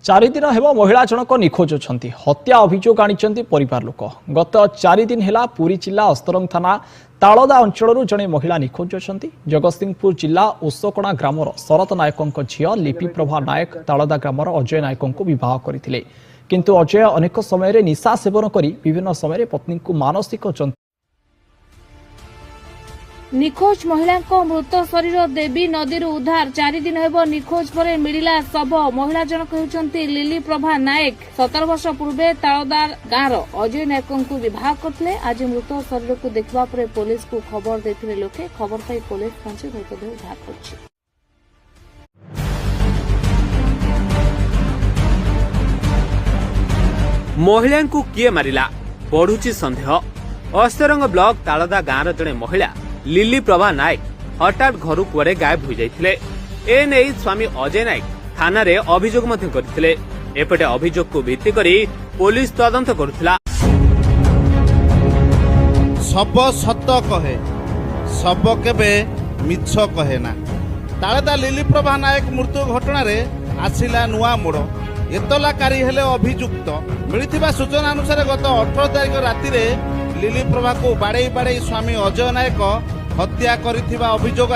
चारि दिन हेब महिला जनक निखोज अछंती हत्या अभियोग आनिचंती परिवार लोक। गत 4 दिन हेला पुरी जिला अस्तरंग थाना तालदा अंचल जड़े महिला निखोज अछंती। जगतसिंहपुर जिला ओसकणा ग्रामर शरत नायकों झील लिपि प्रभा नायक तालदा ग्रामर अजय नायकों बह करते, किंतु अजय अनेक समय निशा सेवन करी विभिन्न समय पत्नी को मानसिक निखोज महिला मृत शरीर देवी नदी उद्धार 4 दिन हेब निखोज पर मिला शव। महिला जनक होउचंती लिली प्रभा नायक। 17 वर्ष पूर्वे तालदार गाँव अजय नायकों विवाह करते। आज मृत शरीर को देखा पर पुलिस को खबर देते लोके। खबर पाई पुलिस पहुंची मृतदेह उद्धार कर। महिला को किए मारिला बढ़ुची सन्देह। अस्तरंग ब्लॉक तालदा गाँव जड़े महिला लिली प्रभा नायक हठात घर कुआड़े गायब हो जाते। एने स्वामी अजय नायक थाना रे अभियोग करते। एपटे अभियोग को भित्ति करी पुलिस तदंत करुथिला। सब सत कहे सब केबे मिछ कहे ना। तालदा लिली प्रभा नायक मृत्यु घटना रे आसिला नुआ मोड़। एतलाकारी हेले अभियुक्त। मिलिथिबा सूचना अनुसार गत 18 तारिख राति रे लिली प्रभा को बाड़े स्वामी अजय नायक हत्या करिथिबा अभियोग।